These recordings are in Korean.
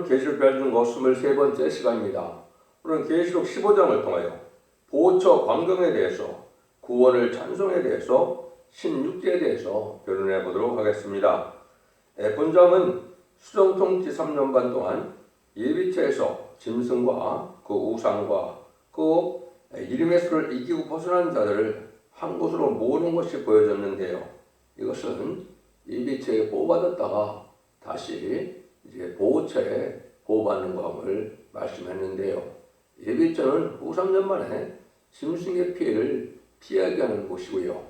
계시록 배워주는 거 23번째 시간입니다. 오늘은 계시록 15장을 통하여 보호처 광경에 대해서, 구원을 찬송에 대해서, 신육지에 대해서 변론해 보도록 하겠습니다. 본장은 수정통치 3년 반 동안 예비처에서 짐승과 그 우상과 그 이름의 수를 이기고 벗어난 자들을 한 곳으로 모으는 것이 보여졌는데요. 이것은 예비처에 보호받았다가 다시 이제 보호처에 보호받는 것을 말씀했는데요. 예비처는 후 3년 만에 짐승의 피해를 피하게 하는 곳이고요.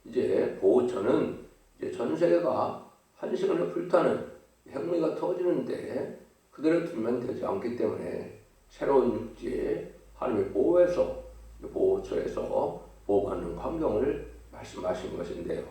이제 보호처는 이제 전 세계가 한 시간에 불타는 핵무기가 터지는데 그대로 두면 되지 않기 때문에 새로운 육지에 하나님의 보호에서 보호처에서 보호받는 환경을 말씀하신 것인데요.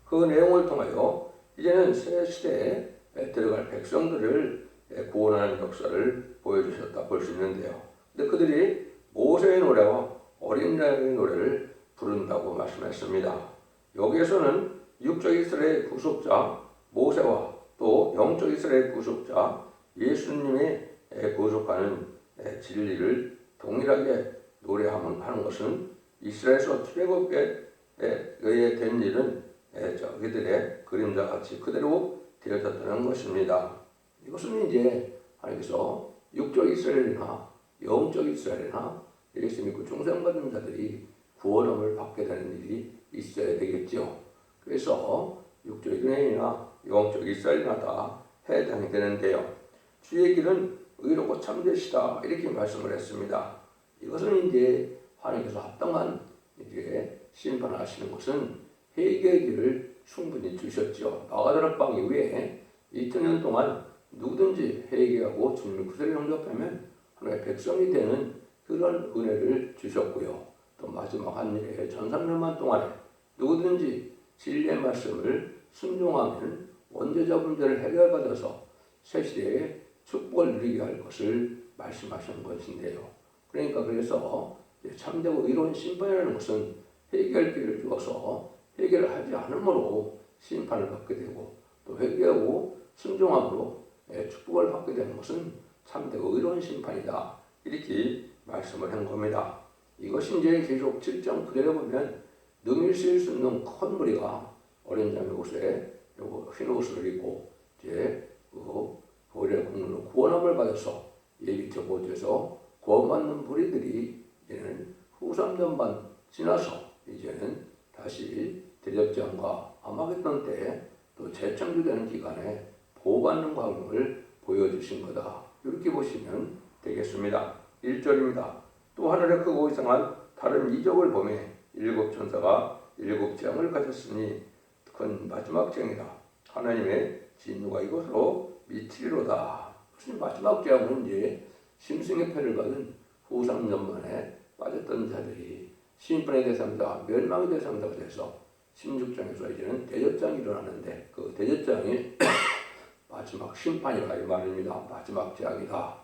그 내용을 통하여 이제는 새 시대에 들어갈 백성들을 구원하는 역사를 보여주셨다 볼 수 있는데요. 근데 그들이 모세의 노래와 어린 양의 노래를 부른다고 말씀했습니다. 여기에서는 육적 이스라엘의 구속자 모세와 또 영적 이스라엘의 구속자 예수님의 구속하는 진리를 동일하게 노래하는 것은 이스라엘에서 출애굽에 의해 된 일은 그들의 그림자같이 그대로 되어졌다는 것입니다. 이것은 이제 하나님께서 육적 이스라엘이나 영적 이스라엘이나 예수 믿고 중생받은 자들이 구원함을 받게 되는 일이 있어야 되겠죠. 그래서 육적 이스라엘이나 영적 이스라엘이나 다 해당이 되는데요. 주의 길은 의롭고 참되시다 이렇게 말씀을 했습니다. 이것은 이제 하나님께서 합당한 이제 심판하시는 것은 회개의 길을 충분히 주셨죠. 마가다락방 이후에 2000년 동안 누구든지 회개하고 주님의 구세를 영접하면 하나님의 백성이 되는 그런 은혜를 주셨고요. 또 마지막 한 일에 전 3년만 동안에 누구든지 진리의 말씀을 순종하면 원죄자 문제를 해결받아서 새 시대에 축복을 누리게 할 것을 말씀하신 것인데요. 그러니까 그래서 참되고 의로운 심판이라는 것은 회개할 기회를 주어서 회개를 하지 않음으로 심판을 받게 되고 또 회개하고 순종함으로 축복을 받게 되는 것은 참되고 의로운 심판이다. 이렇게 말씀을 한 겁니다. 이것이 이제 계속 7장 그대로 보면 능히 쓰일 수 있는 큰 무리가 어린 양의 옷에 흰 옷을 입고 이제 보혈의 공로로 구원함을 받아서 예비처 보호처에서 구원받는 무리들이 이제는 후 3년 반 지나서 이제는 다시 대접장과 아마겟돈 때 또 재창조되는 기간에 보호받는 광경을 보여주신 거다. 이렇게 보시면 되겠습니다. 1절입니다. 또 하늘의 크고 이상한 다른 이적을 보매 7 천사가 7 재앙을 가졌으니 큰 마지막 재앙이다. 하나님의 진노가 이것으로 미치리로다. 무슨 마지막 재앙은 이제 짐승의 패를 받은 후 3년 만에 빠졌던 자들이 심판의 대상자, 멸망의 대상자가 돼서 16장에서 이제는 대접장이 일어나는데 그 대접장이 마지막 심판이라 이 말입니다. 마지막 재앙이다.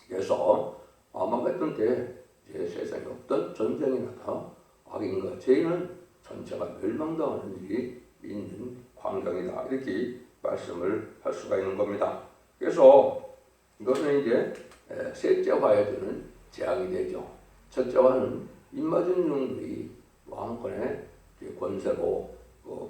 그래서 아마겟돈 때 이제 세상에 없던 전쟁이 나타 악인과 죄인은 전체가 멸망당하는 일이 있는 광경이다. 이렇게 말씀을 할 수가 있는 겁니다. 그래서 이것은 이제 셋째 화에 주는 재앙이 되죠. 첫째 화는 입맞은 종들이 왕권의 권세로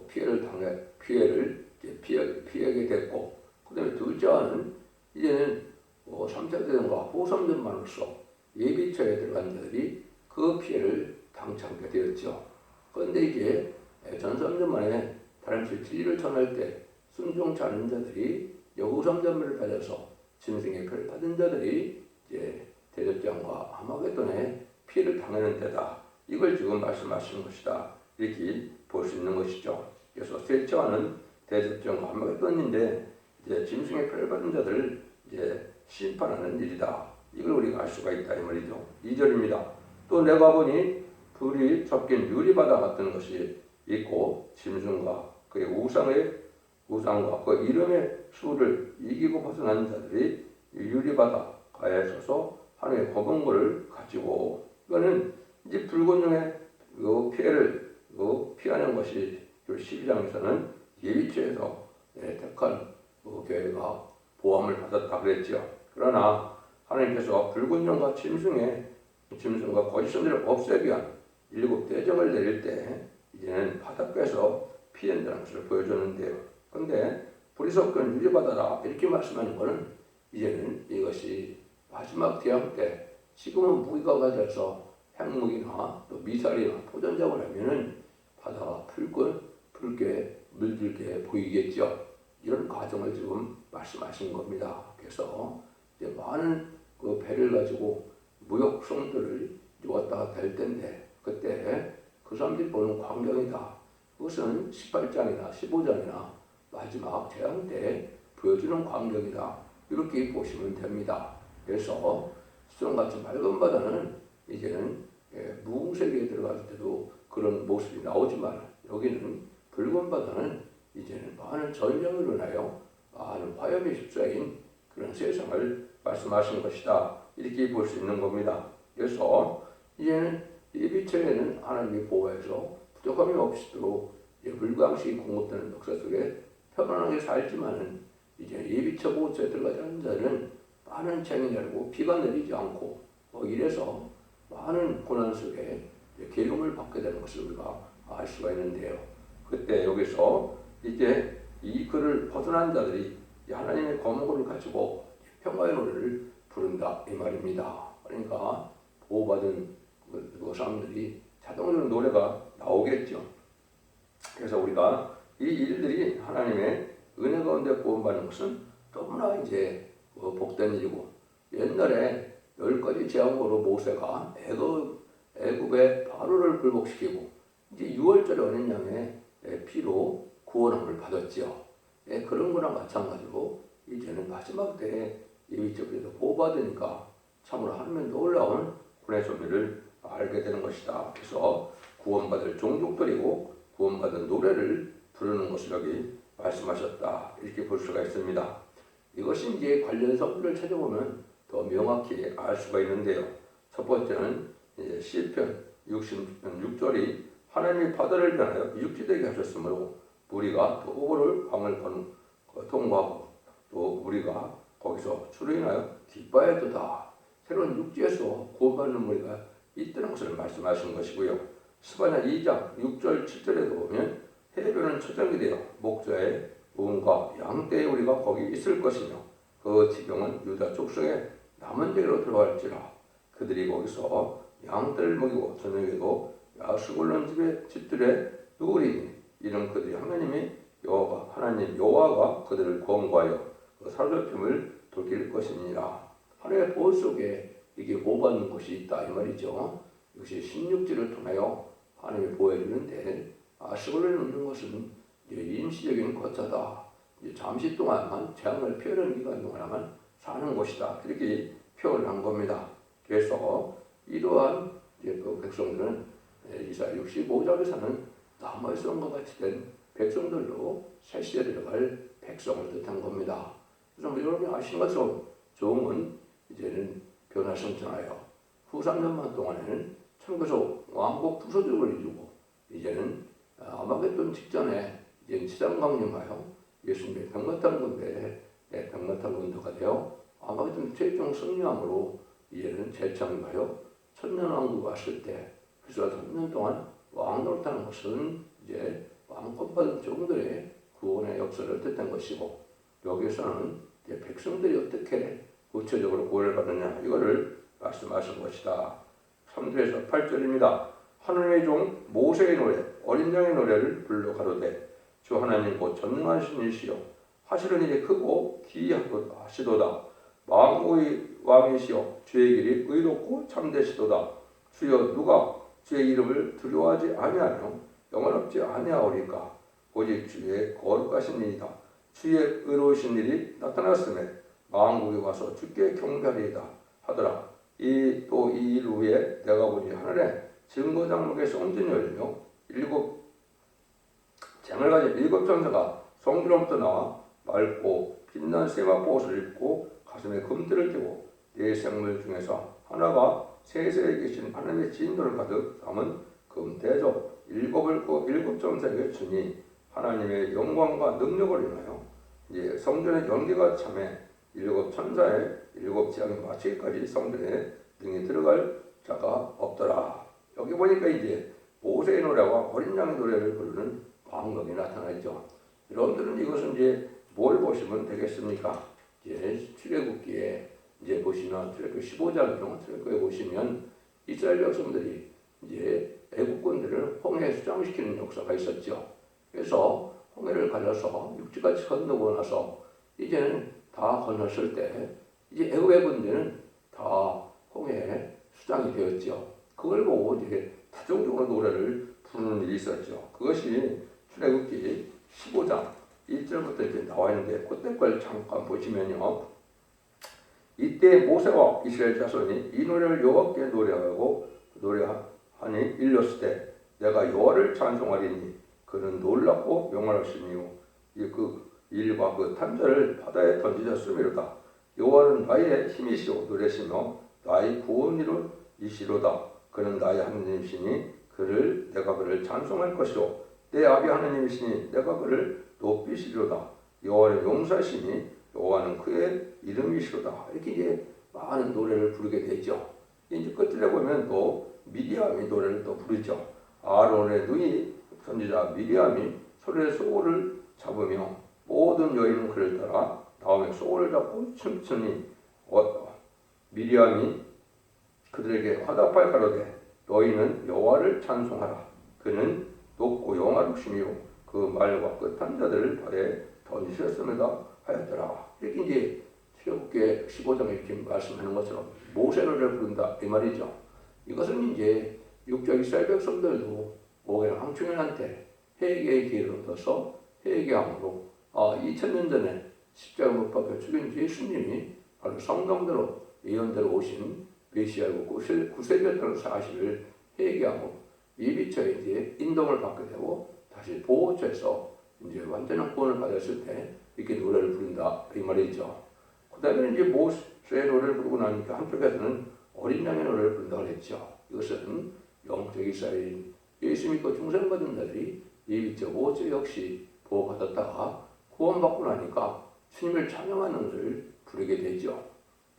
피해를 피하게 됐고, 그 다음에 둘째 화는 이제는 3차 대전과 후 3년만으로서 예비처에 들어간 자들이 그 피해를 당첨하게 되었죠. 그런데 이제 전 3년 만에 다름없이 진리를 전할 때 순종치 않은 자들이 후 3년만을 받아서 짐승의 표를 받은 자들이 이제 대접장과 아마겟돈에 피해를 당하는 데다. 이걸 지금 말씀하시는 것이다. 이렇게 볼 수 있는 것이죠. 그래서 셋째 화는 대접장과 아마겟돈인데 이제 짐승의 표를 받은 자들을 이제 심판하는 일이다. 이걸 우리가 알 수가 있다 이 말이죠. 2절입니다. 또 내가 보니 불이 섞인 유리바다 같은 것이 있고 짐승과 그의 우상과 그 이름의 수를 이기고 벗어난 자들이 유리바다가에 서서 하나님의 거범물을 가지고 이거는 이제 붉은 용의 피해를 피하는 것이 12장에서는 예비처에서 택한 교회가 보험을 받았다 그랬죠. 그러나 하나님께서 붉은 용과 짐승과 거짓선들을 없애기 위한 일곱 대정을 내릴 때 이제는 바닷가에서 피한다는 것을 보여줬는데요. 그런데 불이 섞은 유리바다라 이렇게 말씀하는 것은 이제는 이것이 마지막 대항 때 지금은 무기가 가져서 핵무기나 또 미사일이나 포전장을 하면은 바다가 붉게 물들게 보이겠죠. 이런 과정을 지금 말씀하신 겁니다. 그래서 이제 많은 그 배를 가지고 무역 수송들을 왔다 갔다 할 텐데 그때 그 사람들이 보는 광경이다. 그것은 18장이나 15장이나 마지막 재앙 때 보여주는 광경이다. 이렇게 보시면 됩니다. 그래서 수정같이 맑은 바다는 이제는 무색에 들어갈 때도 그런 모습이 나오지만 여기는 붉은 바다는 이제는 많은 전쟁이 일어나요. 많은 화염이 휩싸인 그런 세상을 말씀하신 것이다. 이렇게 볼 수 있는 겁니다. 그래서 이제는 예비처에는 하나님의 보호해서 부족함이 없이도록 물광식이 공급되는 역사 속에 편안하게 살지만은 이제 예비처 보호처에 들어가지 않은 자는 많은 재앙이 내리고 비가 내리지 않고 이래서 많은 고난 속에 계lum을 받게 되는 것을 우리가 알 수가 있는데요. 그때 여기서 이제 이 글을 벗어난 자들이 하나님의 거목을 가지고 평화의 노래를 부른다 이 말입니다. 그러니까 보호받은 그 사람들이 자동으로 노래가 나오겠죠. 그래서 우리가 이 일들이 하나님의 은혜 가운데 구원받는 것은 너무나 이제 복된 일이고 옛날에 10가지 재앙으로 모세가 애굽의 바로를 굴복시키고 이제 6월절에 어린 양의 피로 구원함을 받았죠. 그런 거랑 마찬가지로 이제는 마지막 때에 예비적으로 보호받으니까 참으로 하나님의 놀라운 구원의 소리를 알게 되는 것이다. 그래서 구원받을 종족들이고 구원받은 노래를 부르는 것을 여기 말씀하셨다. 이렇게 볼 수가 있습니다. 이것이 이제 관련 성들을 찾아보면 더 명확히 알 수가 있는데요. 첫 번째는 이제 시편 66절이 하나님이 바다를 변하여 육지되게 하셨으므로 무리가 도보를 강을 통과하고 또 무리가 거기서 주로 인하여 기뻐하였도다. 새로운 육지에서 구원받는 무리가 있다는 것을 말씀하신 것이고요. 스바냐 2장 6절 7절에도 보면 해변은 초정이 되어 목자의 우음과 양떼의 우리가 거기 있을 것이며 그 지경은 유다 족속의 남은 데로 들어갈지라. 그들이 거기서 양떼를 먹이고 저녁에도 야수골론 집들에 누우리니 이는 그들이 하나님 여호와가 그들을 권고하여 그 사로잡힘을 돌릴 것이니라. 하나님의 보호 속에 이게 보호받는 곳이 있다 이 말이죠. 이것이 16지를 통하여 하나님이 보호해 주는데 아수골을 놓는 것은 이제 임시적인 거처다. 이제 잠시 동안만 재앙을 피하는 기간 동안만 사는 곳이다. 이렇게 표현을 한 겁니다. 그래서 이러한 그 백성들은 이사야 65장에서는 나무의 성과 같이 된 백성들로 새 시대에 들어갈 백성을 뜻한 겁니다. 그래서 여러분이 아시는 것처럼 종은 이제는 변화성천하여 후 3년만 동안에는 천국에서 왕국 부서족을 이루고 이제는 아마겟돈 직전에 이제 지상강림하여 예수님의 백마탄 군대에 백마탄 군대가 되어 아마겟돈 최종 승리함으로 이제는 재창하여 천년왕국 왔을 때 그래서 3년 동안 왕노릇하는 것은 이제 왕권받은 종들의 구원의 역사를 뜻한 것이고 여기서는 이제 백성들이 어떻게 구체적으로 구원을 받느냐 이거를 말씀하신 것이다. 3절에서 8절입니다. 하나님의 종 모세의 노래 어린 양의 노래를 불러 가로되 주 하나님 곧 전능하신 이시여 하시는 일이 크고 기이하시도다. 만국의 왕이시여 주의 길이 의롭고 참되시도다. 주여 누가 주의 이름을 두려워하지 아니하며 영원롭지 아니하오리까. 오직 주의 거룩하신 일이다. 주의 의로우신 일이 나타났음에 만국에 와서 주께 경배하리이다 하더라. 이 일 후에 내가 보니 하늘에 증거장막에 성전이 열리며 쟁을 가진 7천사가 성전로부터 나와 맑고 빛난 세마포 옷을 입고 가슴에 금띠를 띠고 네 생물 중에서 하나가 세세에 계신 하나님의 진노를 가득 담은 금대접 7 천사에게 주니 하나님의 영광과 능력을 인하여 이제 성전의 연기가 참해 7 천사의 일곱 지향이 마치기까지 성전에 등에 들어갈 자가 없더라. 여기 보니까 이제 모세의 노래와 어린 양의 노래를 부르는 광경이 나타나죠. 여러분들은 이것은 이제 뭘 보시면 되겠습니까? 이제 출애굽기에 이제 보시면 출애굽기 15장이요. 출애굽기에 보시면 이스라엘 백성들이 이제 애국군들을 홍해에 수장시키는 역사가 있었죠. 그래서 홍해를 갈라서 육지까지 건너고 나서 이제는 다 건넜을 때 이제 애국의 군대는 다 홍해에 수장이 되었죠. 그걸 보고 이제 다중적으로 노래를 부르는 일이 있었죠. 그것이 출애굽기 15장 1절부터 이제 나와 있는데 그때 걸 잠깐 보시면요. 이때 모세와 이스라엘 자손이 이 노래를 여호와께 노래하니 일렀을 때 내가 여호와를 찬송하리니 그는 놀랍고 명활하시니요 그 일과 그 탄자를 바다에 던지셨음이로다. 여호와는 나의 힘이시오 노래시며 나의 구원이시로다. 그는 나의 하나님이시니 내가 그를 찬송할 것이요 내 아비 하나님이시니 내가 그를 높이시리로다. 여호와는 용사시니 여호와는 그의 이름이시로다. 이렇게 이제 많은 노래를 부르게 되죠. 이제 끝에 보면 또 미리암이 노래를 또 부르죠. 아론의 누이 선지자 미리암이 소리의 소울을 잡으며 모든 여인은 그를 따라 나오며 소울을 잡고 춤추니 미리암이 그들에게 화답하여 가로되 너희는 여호와를 찬송하라. 그는 높고 영화롭시며 그 말과 끝한 자들을 발에 던지셨음이다 하였더라. 이렇게 이제 출애굽기 15장에 이렇게 말씀하는 것처럼 모세 노래를 부른다 이 말이죠. 이것은 이제 육적 이스라엘 백성들도 왕초년한테 회개의 기회를 얻어서 회개함으로 2000년 전에 십자가 못 박혀 죽인 예수님이 바로 성경대로 예언대로 오신 메시아고 구세주였다는 사실을 회개하고 예비처에 이제 인동을 받게 되고 다시 보호처에서 이제 완전한 구원을 받았을 때 이렇게 노래를 부른다 이 말이죠. 그다음에 이제 모세의 노래를 부르고 나니까 한쪽에서는 어린 양의 노래를 부른다고 했죠. 이것은 영적 이스라엘 예수 믿고 중생받은 자들이 예비처 모세 역시 보호받았다가 구원받고 나니까 주님을 찬양하는 노래를 부르게 되죠.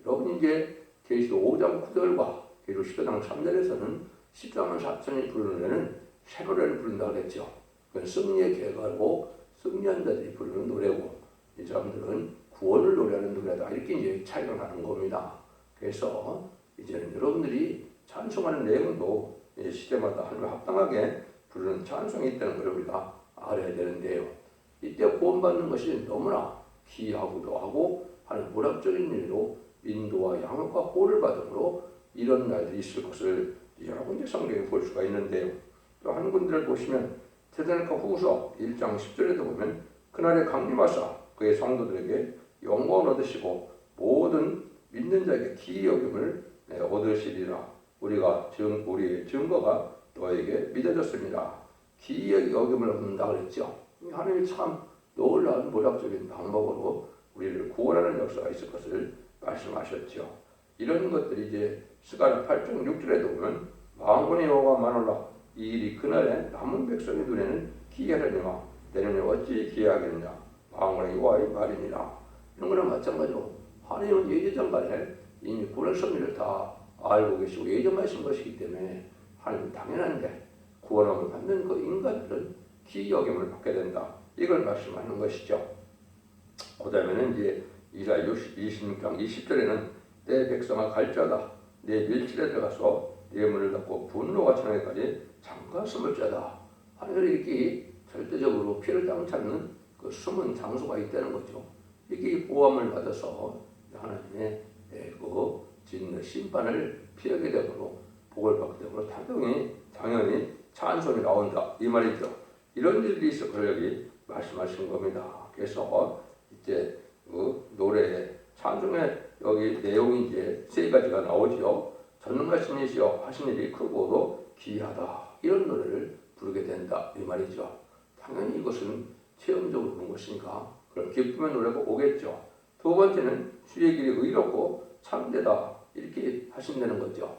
여러분 이제 계시록 5장 9절과 계시록 15장 3절에서는 14만 4천이 부르는 노래는 새 노래를 부른다고 했죠. 그건 승리의 계가고 승리한 자들이 부르는 노래고 이 사람들은 구원을 노래하는 노래다 이렇게 이제 차이가 나는 겁니다. 그래서 이제는 여러분들이 찬송하는 내용도 시대마다 하나님 합당하게 부르는 찬송이 있다는 걸 우리가 알아야 되는데요. 이때 구원받는 것이 너무나 귀하고도 하고 하는 모략적인 일로 인도와 양육과 보호를 받음으로 이런 날들이 있을 것을 여러 군데 성경에 볼 수가 있는데요. 또 한 군데를 보시면 데살로니가 후서 1장 10절에도 보면 그날에 강림하사 그의 성도들에게 영광을 얻으시고 모든 믿는 자에게 기이 여김을 얻으시리라. 우리의 증거가 너에게 믿어졌습니다. 기이 여김을 얻는다 그랬죠. 하나님이 참 놀라운 모략적인 방법으로 우리를 구원하는 역사가 있을 것을 말씀하셨죠. 이런 것들이 이제 스가랴 8장 6절에도 보면 만군의 여호와가 말하노라 이 일이 그날에 남은 백성의 눈에는 기이하려니와 내 눈에 어찌 기이하겠느냐 만군의 여호와의 말이니라. 이런 거랑 마찬가지로 하나님은 예전간에 이미 구원의 섭리를 다 알고 계시고 예정하신 것이기 때문에 하나님은 당연한데 구원함을 받는 그 인간들은 기이 여김을 받게 된다. 이걸 말씀하는 것이죠. 그 다음에는 이제 이사야 26장 20절에는 내 백성아 갈자다 내 밀실에 들어가서 내 문을 닫고 분노가 천하에까지 잠가 숨을 자다. 하늘에 이렇게 절대적으로 피를 땅치 않는 그 숨은 장소가 있다는 거죠. 이게 보호함을 받아서 하나님의 그 진노 심판을 피하게 되므로 복을 받게 되므로 당연히 찬송이 나온다 이 말이죠. 이런 일이 있어서 여기 말씀하신 겁니다. 그래서 이제 그 노래의 찬송의 여기 내용이 이제 세 가지가 나오죠. 전능하신 이시여 하신 일이 크고도 기이하다 이런 노래를 부르게 된다 이 말이죠. 당연히 이것은 체험적으로 부른 것이니까 그런 기쁨의 노래가 오겠죠. 두 번째는 주의 길이 의롭고 참되다 이렇게 하신다는 거죠.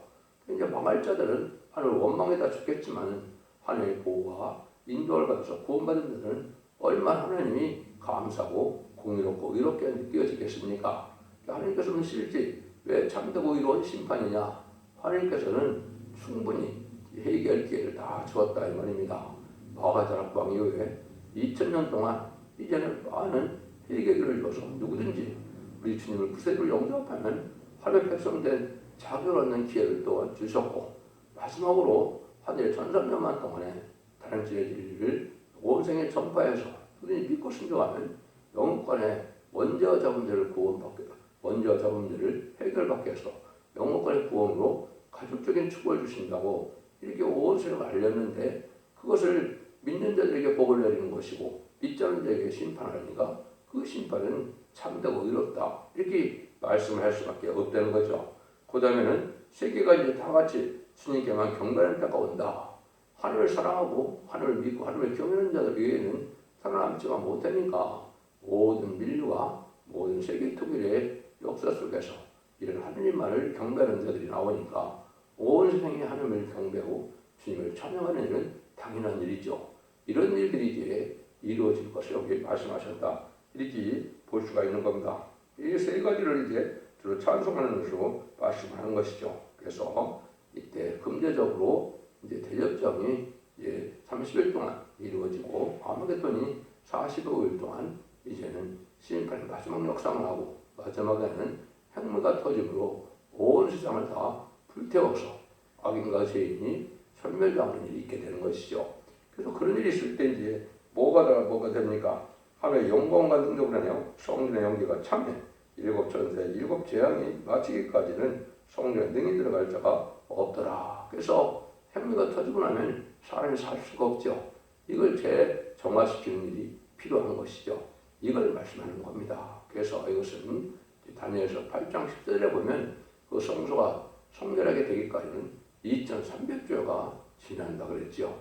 이제 망할 자들은 하늘 원망에다 죽겠지만 하나님의 보호와 인도를 받아서 구원받은 자들은 얼마나 하나님이 감사하고 공의롭고 의롭게 느껴지겠습니까? 하나님께서는 실제 왜 참되고 의로운 심판이냐? 하나님께서는 충분히 해결 기회를 다 주었다 이 말입니다. 마가다락방 이후에 2000년 동안 이제는 많은 해결을 줘서 누구든지 우리 주님을 구세주로 영접하면 하늘의 백성된 자격을 얻는 기회를 또한 주셨고, 마지막으로 하늘의 1300만 동안에 다른 지의 진리를 온 생에 전파해서 누구든지 믿고 순종하면 영국간의 원죄와 잡음들을 구원받게, 원죄와 잡음들을 해결받게 해서 영국간의 구원으로 가족적인 축복을 주신다고 이렇게 온 세상을 알렸는데, 그것을 믿는 자들에게 복을 내리는 것이고 믿지 않는 자에게 심판하니까 그 심판은 참되고 의롭다 이렇게 말씀을 할 수밖에 없다는 거죠. 그 다음에는 세계가 이제 다 같이 주님께만 경배하는 때가 온다. 하늘을 사랑하고 하늘을 믿고 하늘을 경외하는 자들 외에는 살아남지가 못하니까 모든 민류와 모든 세계 통일의 역사 속에서 이런 하느님만을 경배하는 자들이 나오니까 온 세상이 하느님을 경배하고 주님을 찬양하는 일은 당연한 일이죠. 이런 일들이 이제 이루어질 것을 여기 말씀하셨다 이렇게 볼 수가 있는 겁니다. 이 세 가지를 이제 주로 찬송하는 것으로 말씀하는 것이죠. 그래서 이때 금제적으로 이제 대접정이 이제 30일 동안 이루어지고 아마겟돈이 45일 동안 이제는 심판의 마지막 역상을 하고 마지막에는 핵물과 터짐으로 온 세상을 다 불태워서 악인과 죄인이 멸망하는 일이 있게 되는 것이죠. 그래서 그런 일이 있을 때 이제 뭐가 됩니까? 하나의 영광과 능력을 하며 성전의 연기가 참해 일곱 전세 일곱 재앙이 마치기까지는 성전에 능히 들어갈 자가 없더라. 그래서 핵무가 터지고 나면 사람이 살 수가 없죠. 이걸 재정화시키는 일이 필요한 것이죠. 이걸 말씀하는 겁니다. 그래서 이것은 다니엘서 8장 10절에 보면 그 성소가 성결하게 되기까지는 2300주가 지난다 그랬죠.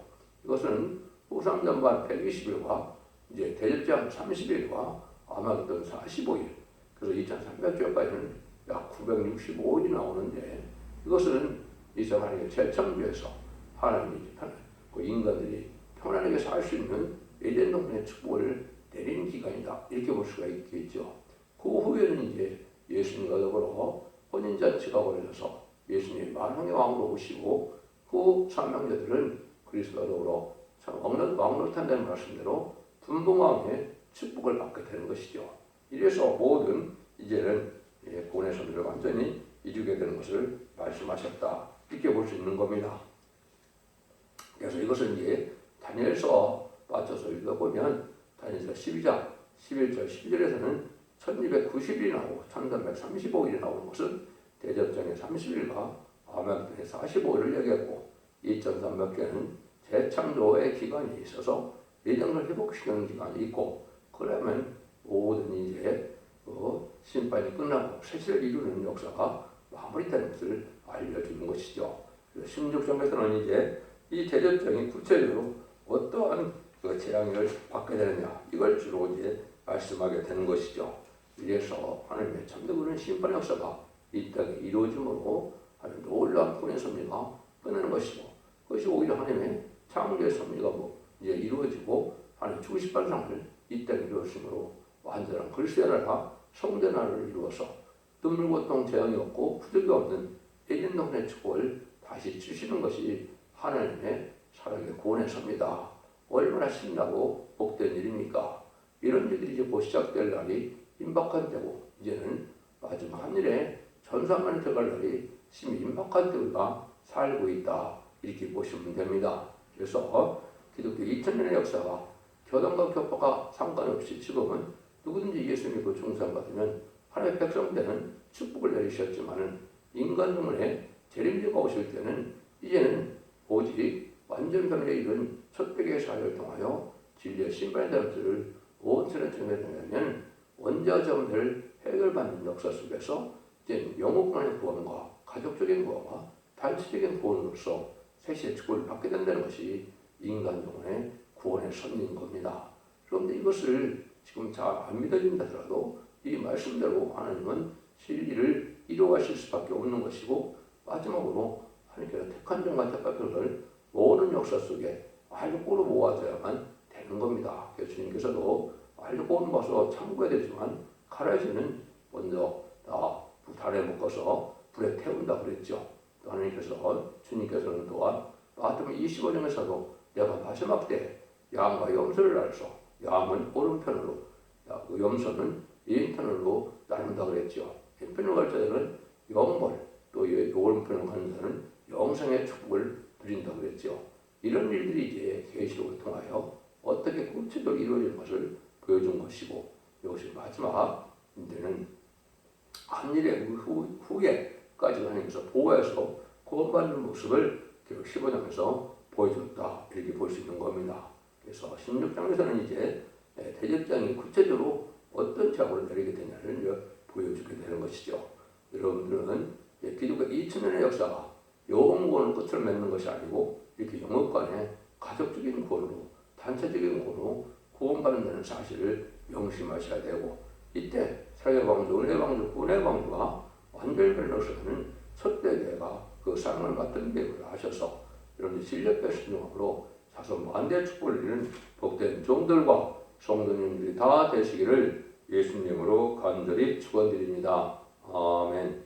이것은 후상전반 120일과 이제 대접장 30일과 아마겟돈 45일, 그래서 2300주까지는 약 965일이 나오는데, 이것은 이제 하나님의 재창조에서 하나님이 그 인간들이 편안하게 살 수 있는 에덴 동산의 축복을 내리는 기간이다 이렇게 볼 수가 있겠죠. 그 후에는 이제 예수님과 더불어 혼인잔치가 벌어져서 예수님이 만왕의 왕으로 오시고 그 사명자들은 그리스도와 더불어 왕노릇한다는 말씀대로 분봉왕의 축복을 받게 되는 것이죠. 이래서 모든 이제는 구원의 선을 완전히 이루게 되는 것을 말씀하셨다 이렇게 볼 수 있는 겁니다. 그래서 이것은 이제 다니엘서 맞춰서 읽어보면 다니엘서 12장 11절 12절에서는 1290일이 나오고 1335일이 나오는 것은 대접장의 30일과 아마겟돈의 45일을 얘기했고 2300개는 재창조의 기간이 있어서 예정을 회복시키는 기간이 있고, 그러면 모든 이제 심판이 끝나고 세시를 이루는 역사가 마무리되는 것을 알려주는 것이죠. 16장에서는 이제 이 대접장이 구체적으로 어떠한 그 재앙을 받게 되느냐 이걸 주로 이제 말씀하게 되는 것이죠. 이래서 하나님의 참되고는 심판의 역사가 이 땅에 이루어짐으로 하는 놀라운 구원의 섭리가 끝나는 것이고, 그것이 오히려 하나님의 창조의 섭리가 이제 이루어지고 하나님 죽으신 발상을 이 땅에 이루었으므로 완전한 글쎄 나라 성대 나라를 이루어서 눈물 고통 재앙이 없고 부족이 없는 에덴 동산의 축복을 다시 주시는 것이 하나님의 사랑의 구원의 섭니다. 얼마나 신나고 복된 일입니까? 이런 일들이 이제 곧 시작될 날이 임박한 때고, 이제는 마지막 하늘에 전사만에 들어갈 날이 심히 임박한 때 우리가 살고 있다 이렇게 보시면 됩니다. 그래서 기독교 2000년의 역사가 교단과 교파가 상관없이 지금은 누구든지 예수 믿고 중생받으면 하나님의 백성 되는 축복을 내리셨지만은 인간 중에 재림제가 오실 때는 이제는 오직 완전 변화에 이른 첫백의 사회를 통하여 진리의 신발의 자들을 온전히 정해내면 원죄와 점들을 해결받는 역사 속에서 이제 영혼간의 구원과 가족적인 구원과 단체적인 구원으로서 세시의 축복을 받게 된다는 것이 인간 영혼의 구원의 섭리인 겁니다. 그런데 이것을 지금 잘 안 믿어진다 하더라도 이 말씀대로 하나님은 진리를 이루어가실 수밖에 없는 것이고, 마지막으로 하나님께서 택한 종과 택하들을 모든 역사 속에 알고로 모아져야만 되는 겁니다. 그래서 주님께서도 알고는 봐서 참고해야 되지만 가라지는 먼저 다 불탄에 묶어서 불에 태운다 그랬죠. 또 하나님께서 주님께서는 또한 마태복음 25장에서도 내가 마지막 때 양과 염소를 알소. 양은 오른편으로, 염소는 왼편으로 나눈다 그랬죠. 왼편으로 갈 자들은 영벌, 또 오른편으로 가는 자는 영생의 축복을 누린다 그랬죠. 이런 일들이 이제 계시록을 통하여 어떻게 구체적으로 이루어질 것을 보여준 것이고, 이것이 마지막 이제는 한일의 후에까지 하나님께서 보호해서 구원받는 모습을 기록 15장에서 보여줬다, 이렇게 볼 수 있는 겁니다. 그래서 16장에서는 이제 대제장이 구체적으로 어떤 제약을 내리게 되냐를 이제 보여주게 되는 것이죠. 여러분들은 기독교 2000년의 역사가 영구원의 끝을 맺는 것이 아니고 이렇게 영업간의 가족적인 구원으로, 단체적인 구원으로 구원받는다는 사실을 명심하셔야 되고, 이때 사랑의 방주, 은혜의 방주, 구원의 방주가 완전히 변호사는 첫대교회가 그 쌍을 맡은 계획을 하셔서 여러분들 실력과 신용으로 자손 만대 축복을 누리는 복된 종들과 성도님들이 다 되시기를 예수님으로 간절히 축원드립니다. 아멘.